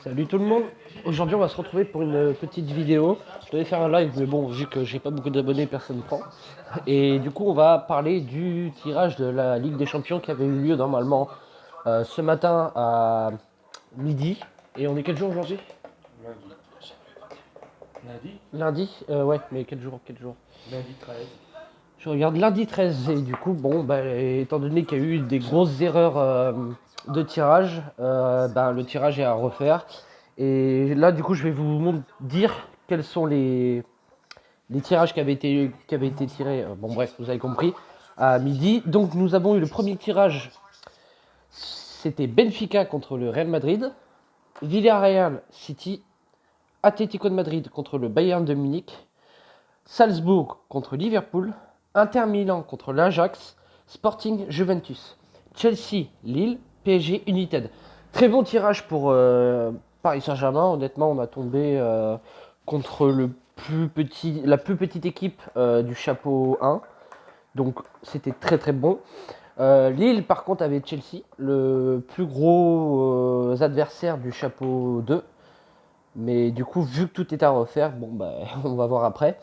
Salut tout le monde. Aujourd'hui, on va se retrouver pour une petite vidéo. Je devais faire un live, mais bon, vu que j'ai pas beaucoup d'abonnés, personne ne prend. Et du coup, on va parler du tirage de la Ligue des Champions qui avait eu lieu normalement ce matin à midi. Et on est quel jour aujourd'hui? Lundi, Lundi. Ouais, mais quel jour? lundi 13. Je regarde lundi 13 et du coup, bon, bah, étant donné qu'il y a eu des grosses erreurs de tirage, bah, le tirage est à refaire. Et là, du coup, je vais vous dire quels sont les tirages qui avaient été tirés. Bon, bref, vous avez compris, à midi. Donc, nous avons eu le premier tirage, c'était Benfica contre le Real Madrid, Villarreal City, Atlético de Madrid contre le Bayern de Munich, Salzbourg contre Liverpool, Inter Milan contre l'Ajax, Sporting Juventus, Chelsea Lille, PSG United. Très bon tirage pour Paris Saint-Germain. Honnêtement, on a tombé contre la plus petite équipe du chapeau 1. Donc c'était très très bon. Lille par contre avait Chelsea, le plus gros adversaire du chapeau 2. Mais du coup, vu que tout est à refaire, bon bah on va voir après.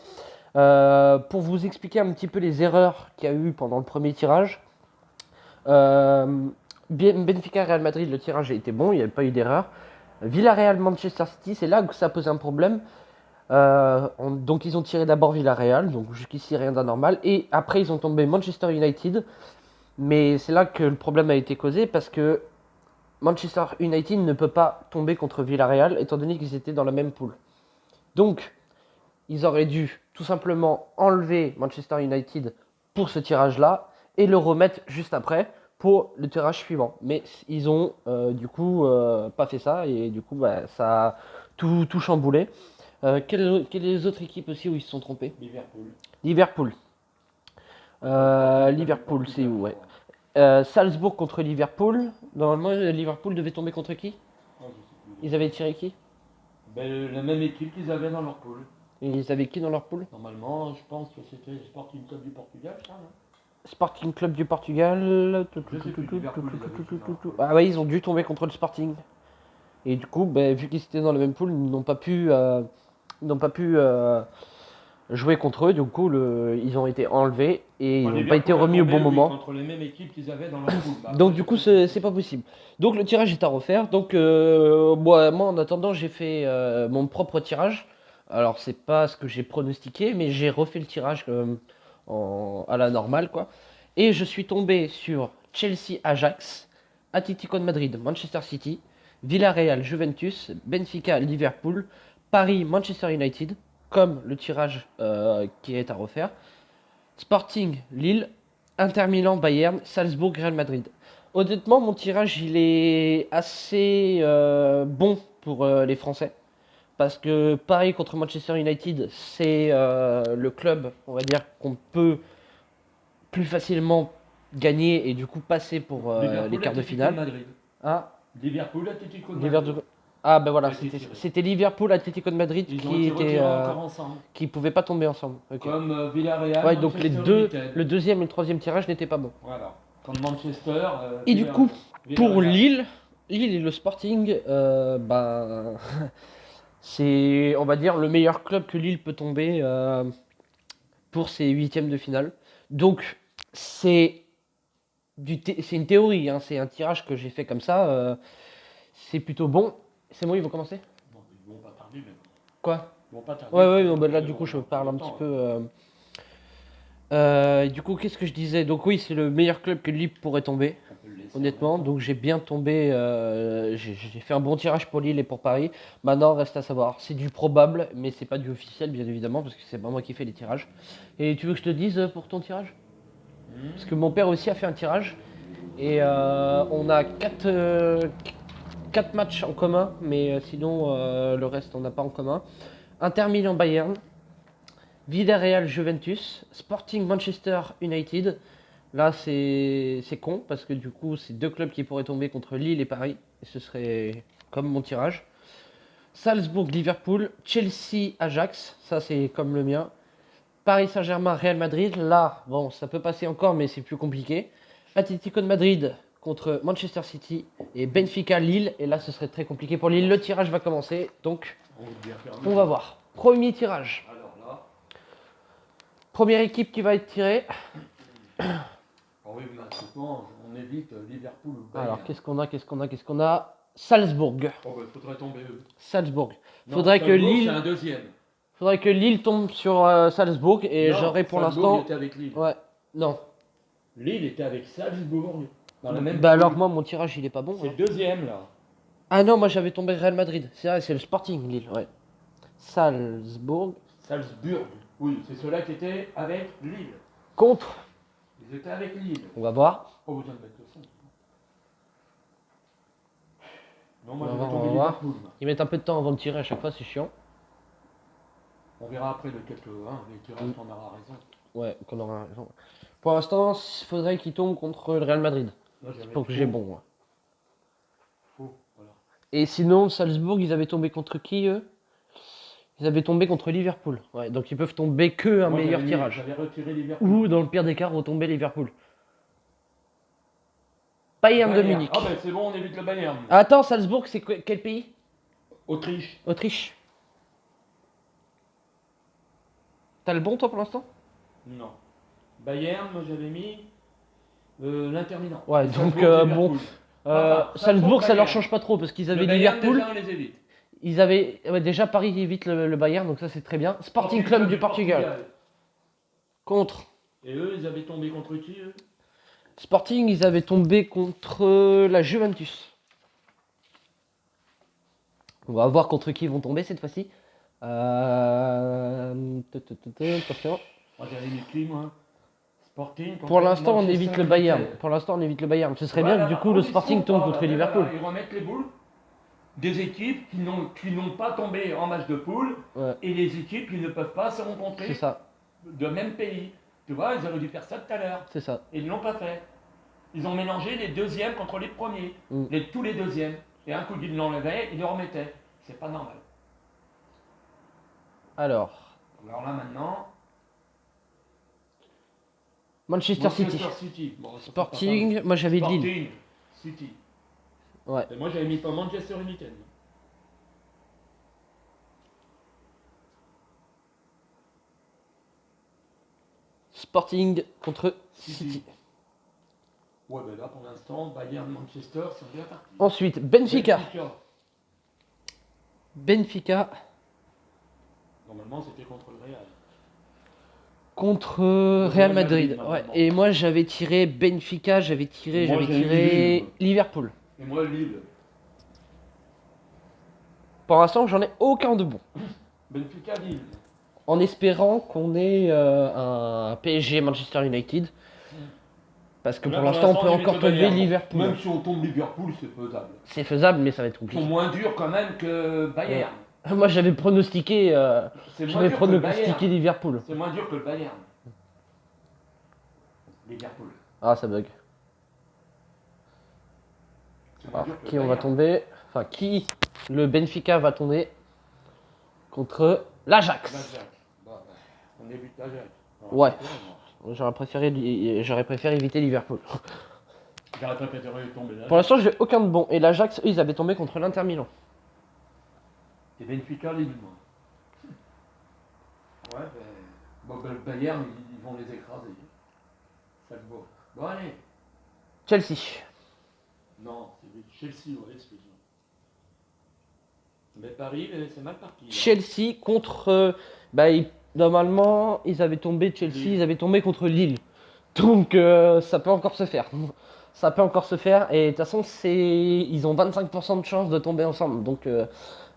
Pour vous expliquer un petit peu les erreurs qu'il y a eu pendant le premier tirage, euh, Benfica Real Madrid, le tirage a été bon, il n'y avait pas eu d'erreur. Villarreal Manchester City, c'est là que ça pose un problème. Donc ils ont tiré d'abord Villarreal, donc jusqu'ici rien d'anormal, et après ils ont tombé Manchester United, mais c'est là que le problème a été causé parce que Manchester United ne peut pas tomber contre Villarreal étant donné qu'ils étaient dans la même poule. Donc ils auraient dû tout simplement enlever Manchester United pour ce tirage-là et le remettre juste après pour le tirage suivant. Mais ils ont du coup pas fait ça et du coup bah, ça a tout chamboulé. Quelles les autres équipes aussi où ils se sont trompés? Liverpool. Liverpool. Liverpool, c'est où? Ouais. Salzbourg contre Liverpool. Normalement, Liverpool devait tomber contre qui? Ah, je sais plus. Ils avaient tiré qui? La même équipe qu'ils avaient dans leur poule. Et ils avaient qui dans leur poule? Normalement, je pense que c'était le Sporting Club du Portugal, ça, non? Sporting Club du Portugal. Je sais plus, Liverpool, ils avaient qui dans leur poule. Ah ouais, ils ont dû tomber contre le Sporting. Et du coup, bah, vu qu'ils étaient dans la même poule, ils n'ont pas pu jouer contre eux. Du coup, ils ont été enlevés et ils Enfin, n'ont pas été Liverpool a remis au tombé, bon oui, moment. contre les mêmes équipes qu'ils avaient dans leur poule. Bah, après, Donc du je coup, sais plus. c'est pas possible. Donc le tirage est à refaire. Donc moi, en attendant, j'ai fait mon propre tirage. Alors c'est pas ce que j'ai pronostiqué, mais j'ai refait le tirage à la normale, quoi. Et je suis tombé sur Chelsea Ajax, Atlético de Madrid Manchester City, Villarreal Juventus, Benfica Liverpool, Paris Manchester United, comme le tirage qui est à refaire. Sporting Lille, Inter Milan Bayern, Salzbourg Real Madrid. Honnêtement, mon tirage il est assez bon pour les Français. Parce que Paris contre Manchester United, c'est le club, on va dire, qu'on peut plus facilement gagner et du coup passer pour les Liverpool, quarts de Atlético de finale. Madrid. Ah, Liverpool, Atlético de Madrid. Liverpool. Ah ben voilà, A été tiré. c'était Liverpool, Atlético de Madrid Ils ont qui été était retirés encore ensemble. qui pouvaient pas tomber ensemble. Ok. Comme Villarreal, Ouais, donc Manchester United. le deuxième et le troisième tirage n'étaient pas bons. Voilà. Comme Manchester, Et du coup, pour Villarreal. Lille et le Sporting, ben, c'est, on va dire, le meilleur club que Lille peut tomber pour ses huitièmes de finale. Donc, c'est c'est une théorie, hein, c'est un tirage que j'ai fait comme ça. C'est plutôt bon. C'est bon, ils vont commencer? Bon, ils vont pas tarder, mais Quoi? ils vont pas tarder. Ouais, ouais, non, bah là, du coup, je parle un petit peu. Du coup, qu'est-ce que je disais? Donc, oui, c'est le meilleur club que Lille pourrait tomber. On peut le laisser Honnêtement, en même temps. donc j'ai bien tombé, j'ai fait un bon tirage pour Lille et pour Paris. Maintenant, reste à savoir, c'est du probable, mais c'est pas du officiel, bien évidemment, parce que c'est pas moi qui fais les tirages. Et tu veux que je te dise pour ton tirage? Parce que mon père aussi a fait un tirage, et on a 4 matchs en commun, mais sinon le reste on n'a pas en commun. Inter Milan Bayern, Villarreal Juventus, Sporting Manchester United. Là, c'est con parce que du coup, c'est deux clubs qui pourraient tomber contre Lille et Paris. Et ce serait comme mon tirage. Salzbourg, Liverpool, Chelsea, Ajax. Ça, c'est comme le mien. Paris Saint-Germain, Real Madrid. Là, bon, ça peut passer encore, mais c'est plus compliqué. Atlético de Madrid contre Manchester City et Benfica Lille. Et là, ce serait très compliqué pour Lille. Le tirage va commencer, donc on va voir. Premier tirage. Alors là, Première équipe qui va être tirée. oui, maintenant, on évite Liverpool ou Bayern. Alors, qu'est-ce qu'on a? Salzbourg. Oh, bah, faudrait tomber eux. Salzbourg. Non, Faudrait que Salzbourg, Lille. C'est un deuxième. Faudrait que Lille tombe sur Salzbourg et Non, j'aurais pour Salzbourg, l'instant. il était avec Lille. Ouais, non. Lille était avec Salzbourg. Dans la même Bah alors poule. moi mon tirage il est pas bon. C'est Hein. le deuxième là. Ah non, moi j'avais tombé Real Madrid. C'est vrai, c'est le Sporting Lille, ouais. Salzbourg Salzbourg. Oui, c'est ceux-là qui étaient avec Lille. contre. Ils étaient avec Lille. On va voir. Pas besoin de mettre le son. Non, moi On je va vais voir, tomber on va voir. Liverpool. moi. Ils mettent un peu de temps avant de tirer à chaque fois, c'est chiant. On verra après lequel les tirages on aura raison. Ouais, qu'on aura raison. Pour l'instant, il faudrait qu'il tombe contre le Real Madrid. Moi, j'avais Pour que faux. j'ai bon. Ouais. Faux, voilà. Et sinon, Salzbourg, ils avaient tombé contre qui eux? Ils avaient tombé contre Liverpool. Ouais, donc ils peuvent tomber que un Moi, meilleur j'avais mis- tirage. J'avais retiré Liverpool. Ou dans le pire des cas, retomber Liverpool. Bayern de Munich. Ah ben c'est bon, on évite le Bayern. Attends, Salzbourg, c'est quel pays? Autriche. Autriche. T'as le bon toi pour l'instant? Non. Bayern, moi j'avais mis l'Inter Milan. Ouais, Salzbourg, donc Liverpool. bon. Enfin, Salzbourg, ça leur Bayern. change pas trop parce qu'ils avaient Le Bayern, Liverpool. déjà, on les évite. Ils avaient. Ouais, déjà, Paris évite le Bayern, donc ça c'est très bien. Sporting Club du Portugal. Contre. Et eux, ils avaient tombé contre qui eux? Sporting, ils avaient tombé contre la Juventus. On va voir contre qui ils vont tomber cette fois-ci. Attention. Moi j'avais mis qui moi? Sporting. contre Pour l'instant, on Manchester évite le United. Bayern. Pour l'instant, on évite le Bayern. Ce serait bien que du coup le Sporting tombe contre Liverpool. Ils remettent les boules des équipes qui n'ont pas tombé en match de poule Ouais, et les équipes qui ne peuvent pas se rencontrer c'est ça, de même pays. Tu vois, ils auraient dû faire ça tout à l'heure. c'est ça. Et ils ne l'ont pas fait. Ils ont mélangé les deuxièmes contre les premiers. Mm. Tous les deuxièmes. Et un coup, ils l'enlevaient, ils le remettaient. C'est pas normal. Alors, Alors là maintenant, Manchester City. City. Bon, ça Sporting, moi j'avais fait pas mal. Lille. Sporting, City. Ouais. Et moi j'avais mis pas Manchester United. Sporting contre City. City. Ouais, ben là pour l'instant, Bayern, Manchester sont bien partis. Ensuite, Benfica. Benfica Normalement c'était contre le Real. contre Real Real Madrid, Madrid. Ouais. normalement. Et moi j'avais tiré Benfica, j'avais tiré Moi, j'ai tiré Lille. Liverpool. Et moi Lille. Pour l'instant, j'en ai aucun de bon. Benfica, Lille. En espérant qu'on ait un PSG Manchester United. Parce que Là, pour l'instant, on peut évite encore le tomber Bayern. Liverpool. Même si on tombe Liverpool, c'est faisable. C'est faisable, mais ça va être Ils sont compliqué. moins durs quand même que Bayern. Moi, j'avais pronostiqué, C'est moins j'avais dur que le pronostiqué Bayern. Liverpool. C'est moins dur que le Bayern. Liverpool. Ah, ça bug. C'est moins Alors, dur que qui le on va Bayern. tomber? Enfin, qui le Benfica va tomber contre l'Ajax. L'Ajax. Bah, on évite l'Ajax. Ouais. J'aurais préféré éviter Liverpool. J'aurais préféré tomber là. Pour l'instant, j'ai aucun de bon. Et l'Ajax, eux, ils avaient tombé contre l'Inter Milan. C'est Benfica, Lille, moi. Ouais, le Bayern, ils vont les écraser. Ça le vaut. Bon, allez. Chelsea. Non, c'est Chelsea, ouais, excuse-moi. Mais Paris, c'est mal parti. Là. Chelsea contre. Normalement, ils avaient tombé Chelsea, Lille. ils avaient tombé contre Lille. Donc, ça peut encore se faire. Ça peut encore se faire. Et de toute façon, ils ont 25% de chance de tomber ensemble. Donc,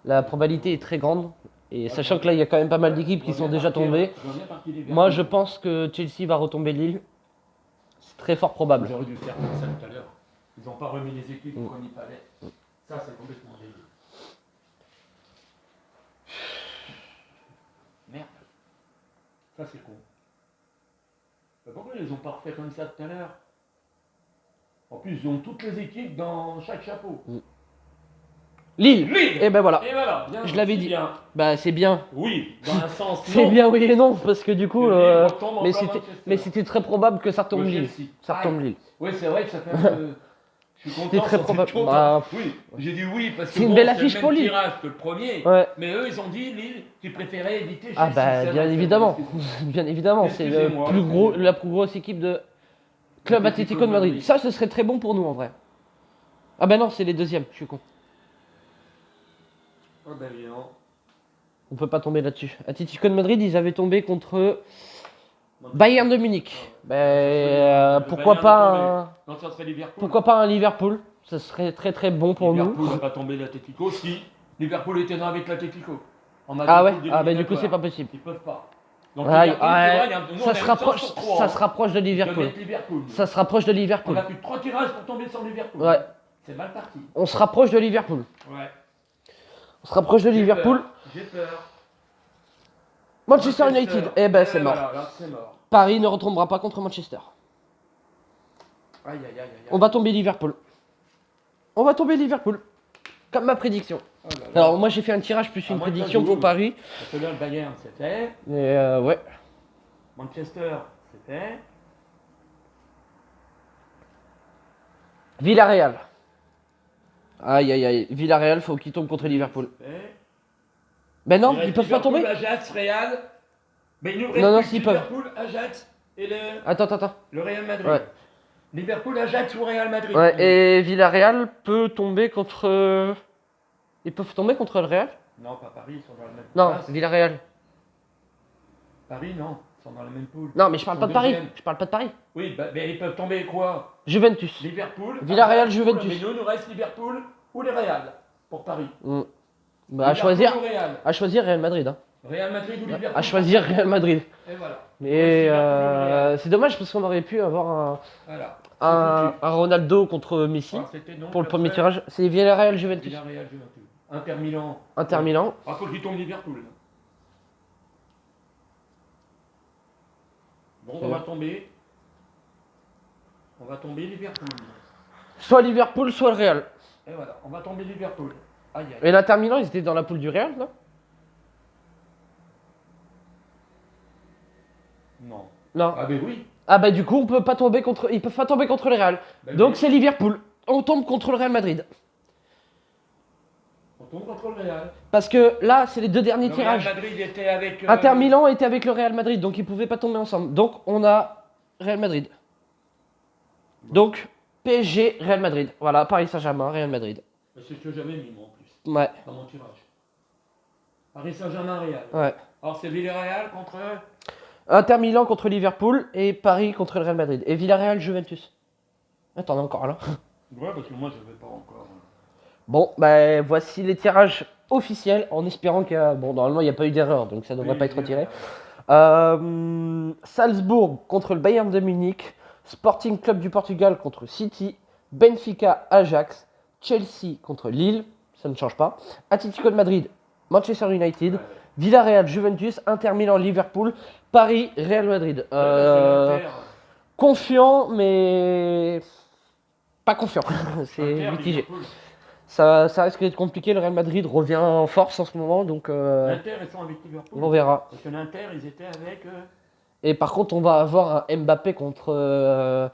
la probabilité est très grande. Et sachant que là, il y a quand même pas mal d'équipes qui sont déjà tombées. Moi, je pense que Chelsea va retomber Lille. C'est très fort probable. J'aurais dû faire comme ça tout à l'heure. Ils n'ont pas remis les équipes comme il fallait. Ça, c'est complètement débile. Merde. Ça, c'est con. Mais pourquoi ils les ont pas refait comme ça tout à l'heure? En plus, ils ont toutes les équipes dans chaque chapeau. Lille. Lille. Et ben voilà. Et voilà, bien, Je l'avais c'est dit. bien. Bah, c'est bien. Oui, dans un sens. C'est non. bien oui et non. Parce que du coup. Que Lille retombe Mais encore c'était, Manchester. mais c'était très probable que ça retombe Ou Lille. Chelsea. Ça retombe Lille. Oui, c'est vrai que ça fait un peu. Je suis C'est content, très ça, probable. content. Bah, Oui, j'ai dit oui parce que c'est une bon, belle c'est affiche le pour même Lille. tirage que le premier. Ouais. Mais eux, ils ont dit Lille, qu'ils préféraient éviter Chelsea. Ah bah c'est bien vrai, évidemment, excusez-moi. bien évidemment, c'est Excusez-moi, la plus grosse équipe de Club Atlético de Madrid. Ça, ce serait très bon pour nous en vrai. Ah bah non, c'est les deuxièmes, je suis con. Ah ben évidemment. On peut pas tomber là-dessus. Atlético de Madrid, ils avaient tombé contre Bayern de Munich. Ben, pourquoi pas Non, ça serait Liverpool. pourquoi pas un Liverpool? Ce serait très très bon pour Liverpool nous. n'a pas tombé l'Atlético. Si, Liverpool était dans avec l'Atlético. Ah ouais, ah bah du coup c'est pas possible. Ils peuvent pas. Donc Ouais, Liverpool, ouais, tu vois, il y a- nous, on a une chance sur trois, ça hein, se rapproche de de Liverpool. mettre Liverpool. Ça se rapproche de On Liverpool. a plus de 3 tirages pour tomber sur Liverpool. Ouais, C'est mal parti. on se rapproche de Liverpool. Ouais. On se rapproche de J'ai Liverpool. peur, j'ai peur. Manchester United, eh ben c'est mort. Voilà, là, c'est mort. Paris ne retombera pas contre Manchester. Aïe, aïe, aïe, aïe. On va tomber Liverpool. On va tomber Liverpool. Comme ma prédiction. Oh là là. Alors moi j'ai fait un tirage plus À une moins que ça prédiction joue. pour Paris. Parce que là, le Bayern, c'était. Mais ouais. Manchester, c'était. Villarreal. Aïe aïe aïe. Villarreal, faut qu'il tombe contre Liverpool. C'était. Ben non, Il reste ils peuvent pas Liverpool, tomber. Ajax, Real. Mais il nous reste Non, non, plus que s'ils peuvent. Liverpool, Ajax et Attends. le Real Madrid. Ouais. Liverpool, Ajax ou Real Madrid. Ouais, et Villarreal peut tomber contre. Ils peuvent tomber contre le Real? Non, pas Paris, ils sont dans la même Non, place. Villarreal. Paris, non, ils sont dans la même poule. Non, mais je parle Ils pas sont de Paris. deuxième. Je parle pas de Paris. Oui, bah, mais ils peuvent tomber quoi? Juventus. Liverpool. Villarreal, Ajax, Juventus. Mais nous reste Liverpool ou les Real pour Paris. Mm. Bah, Liverpool ou Real. à choisir Real Madrid. Hein. Real Madrid ou Liverpool. À choisir Real Madrid. Et voilà. Mais Liverpool ou Real. c'est dommage parce qu'on aurait pu avoir Voilà. un Ronaldo contre Messi Alors, c'était donc pour le premier après, tirage. C'est Villarreal Juventus. Villarreal, Juventus. Inter Milan. Inter Milan. Ah, faut qu'il tombe Liverpool. Bon, on va tomber. On va tomber Liverpool. Soit Liverpool, soit le Real. Et voilà, on va tomber Liverpool. Aïe aïe. Et l'Inter Milan, ils étaient dans la poule du Real, non? Non. Non. Ah, ben oui. Ah bah du coup, ils peuvent pas tomber contre le Real. Ben Donc oui. c'est Liverpool. On tombe contre le Real Madrid. On tombe contre le Real. Parce que là, c'est les deux derniers Le Real tirages. Madrid était avec. Inter Milan était avec le Real Madrid, donc ils pouvaient pas tomber ensemble. Donc on a Real Madrid. Donc PSG, Real Madrid. Voilà, Paris Saint-Germain, Real Madrid. C'est ce que j'avais mis, moi, en plus, Ouais, dans mon tirage. Paris Saint-Germain, Real. ouais. Alors, c'est Villarreal contre. Inter Milan contre Liverpool et Paris contre le Real Madrid. Et Villarreal, Juventus. Attends, on est encore là. Ouais, parce que moi, je ne vais pas encore. Bon, bah voici les tirages officiels en espérant qu'il y a... Bon, normalement, il n'y a pas eu d'erreur, donc ça ne devrait Oui, pas être oui, retiré. voilà. Salzbourg contre le Bayern de Munich. Sporting Club du Portugal contre City. Benfica, Ajax. Chelsea contre Lille. Ça ne change pas. Atlético de Madrid, Manchester United. Ouais. Villarreal, Juventus. Inter Milan, Liverpool. Paris, Real Madrid. Parce que l'Inter, Confiant, mais pas confiant. C'est Inter, mitigé. Liverpool. Ça risque d'être compliqué. Le Real Madrid revient en force en ce moment, donc L'Inter, ils sont avec Liverpool. on verra. Parce que l'Inter, ils étaient avec. Et par contre, on va avoir un Mbappé contre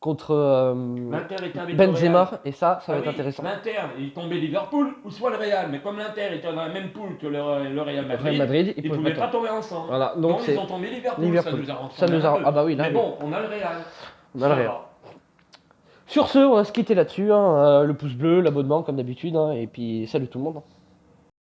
L'Inter était avec le Benzema, Real. et ça va Ah être oui, intéressant. L'Inter, il tombait Liverpool ou soit le Real. Mais comme l'Inter était dans la même poule que le Real Madrid, Real Madrid, ils ne pouvaient pas tomber ensemble. Voilà, donc Donc c'est ils ont tombé Liverpool. Liverpool. Ça nous arrange. Ça nous arrange. Ah bah oui, là. Mais bon, on a le Real. On a le Ça Real. va. Sur ce, on va se quitter là-dessus. Hein, le pouce bleu, l'abonnement comme d'habitude, hein, et puis salut tout le monde.